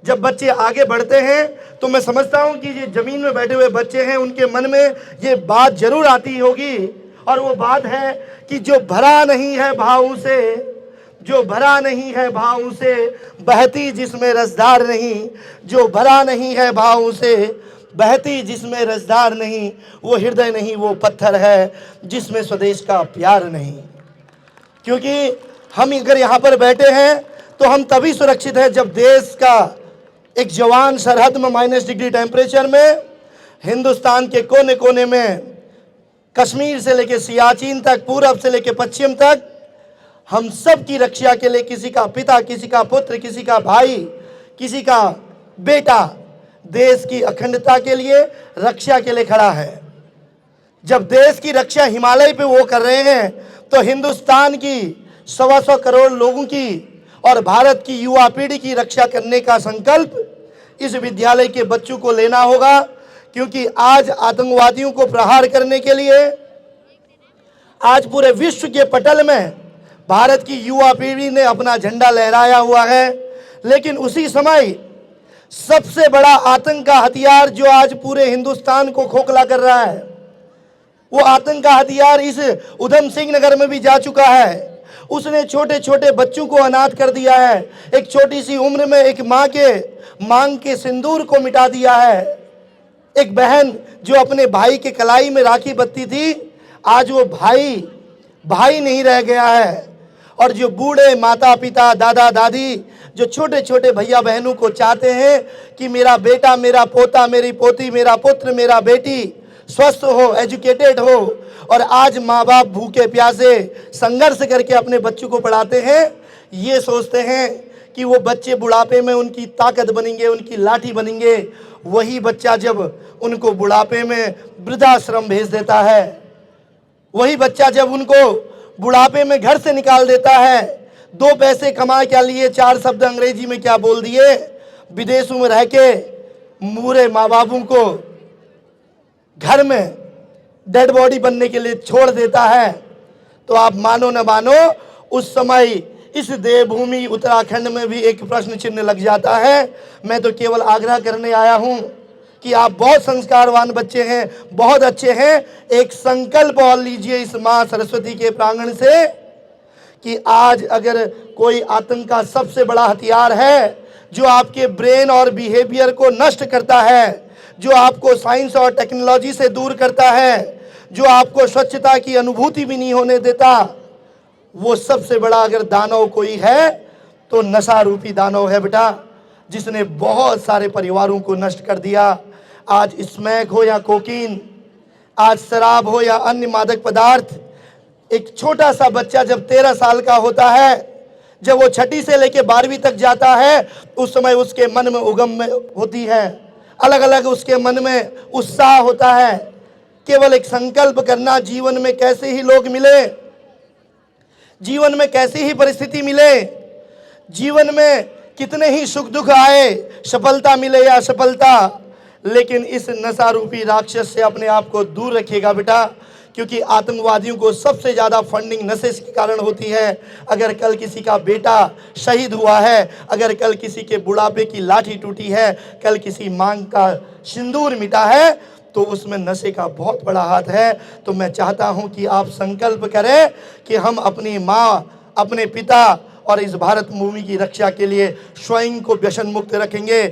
जब बच्चे आगे बढ़ते हैं तो मैं समझता हूं कि ये जमीन में बैठे हुए बच्चे हैं, उनके मन में ये बात जरूर आती होगी, और वो बात है कि जो भरा नहीं है भावों से, जो भरा नहीं है भावों से, बहती जिसमें रसधार नहीं, जो भरा नहीं है भावों से, बहती जिसमें रसधार नहीं, वो हृदय नहीं, वो पत्थर है जिसमें स्वदेश का प्यार नहीं। क्योंकि हम अगर यहाँ पर बैठे हैं तो हम तभी सुरक्षित हैं जब देश का एक जवान सरहद में -डिग्री टेम्परेचर में, हिंदुस्तान के कोने कोने में, कश्मीर से लेकर सियाचिन तक, पूरब से लेकर पश्चिम तक, हम सब की रक्षा के लिए किसी का पिता, किसी का पुत्र, किसी का भाई, किसी का बेटा देश की अखंडता के लिए, रक्षा के लिए खड़ा है। जब देश की रक्षा हिमालय पे वो कर रहे हैं तो हिंदुस्तान की 125 करोड़ लोगों की और भारत की युवा पीढ़ी की रक्षा करने का संकल्प इस विद्यालय के बच्चों को लेना होगा। क्योंकि आज आतंकवादियों को प्रहार करने के लिए आज पूरे विश्व के पटल में भारत की युवा पीढ़ी ने अपना झंडा लहराया हुआ है। लेकिन उसी समय सबसे बड़ा आतंक का हथियार जो आज पूरे हिंदुस्तान को खोखला कर रहा है, वो आतंक का हथियार इस उधम सिंह नगर में भी जा चुका है। उसने छोटे छोटे बच्चों को अनाथ कर दिया है। एक छोटी सी उम्र में एक माँ के मांग के सिंदूर को मिटा दिया है। एक बहन जो अपने भाई के कलाई में राखी बत्ती थी, आज वो भाई नहीं रह गया है। और जो बूढ़े माता पिता, दादा दादी जो छोटे छोटे भैया बहनों को चाहते हैं कि मेरा बेटा, मेरा पोता, मेरी पोती, मेरा पुत्र, मेरा बेटी स्वस्थ हो, एजुकेटेड हो, और आज माँ बाप भूखे प्यासे संघर्ष करके अपने बच्चों को पढ़ाते हैं, ये सोचते हैं कि वो बच्चे बुढ़ापे में उनकी ताकत बनेंगे, उनकी लाठी बनेंगे। वही बच्चा जब उनको बुढ़ापे में वृद्धाश्रम भेज देता है, वही बच्चा जब उनको बुढ़ापे में घर से निकाल देता है, 2 पैसे कमा क्या लिए, 4 शब्द अंग्रेजी में क्या बोल दिए, विदेशों में रह के पूरे माँ बापों को घर में डेड बॉडी बनने के लिए छोड़ देता है, तो आप मानो न मानो उस समय इस देवभूमि उत्तराखंड में भी एक प्रश्न चिन्ह लग जाता है। मैं तो केवल आग्रह करने आया हूं कि आप बहुत संस्कारवान बच्चे हैं, बहुत अच्छे हैं। एक संकल्प और लीजिए इस माँ सरस्वती के प्रांगण से कि आज अगर कोई आतंक का सबसे बड़ा हथियार है जो आपके ब्रेन और बिहेवियर को नष्ट करता है, जो आपको साइंस और टेक्नोलॉजी से दूर करता है, जो आपको स्वच्छता की अनुभूति भी नहीं होने देता, वो सबसे बड़ा अगर दानव कोई है तो नशा रूपी दानव है बेटा, जिसने बहुत सारे परिवारों को नष्ट कर दिया। आज स्मैक हो या कोकीन, आज शराब हो या अन्य मादक पदार्थ, एक छोटा सा बच्चा जब 13 साल का होता है, जब वो 6ठी से लेकर 12वीं तक जाता है, उस समय उसके मन में उगम होती है, अलग अलग उसके मन में उत्साह होता है। केवल एक संकल्प करना, जीवन में कैसे ही लोग मिले, जीवन में कैसी ही परिस्थिति मिले, जीवन में कितने ही सुख दुख आए, सफलता मिले या असफलता, लेकिन इस नशा रूपी राक्षस से अपने आप को दूर रखिएगा बेटा। क्योंकि आतंकवादियों को सबसे ज़्यादा फंडिंग नशे के कारण होती है। अगर कल किसी का बेटा शहीद हुआ है, अगर कल किसी के बुढ़ापे की लाठी टूटी है, कल किसी मांग का सिंदूर मिटा है, तो उसमें नशे का बहुत बड़ा हाथ है। तो मैं चाहता हूं कि आप संकल्प करें कि हम अपनी माँ, अपने पिता और इस भारत भूमि की रक्षा के लिए स्वयं को व्यसन मुक्त रखेंगे।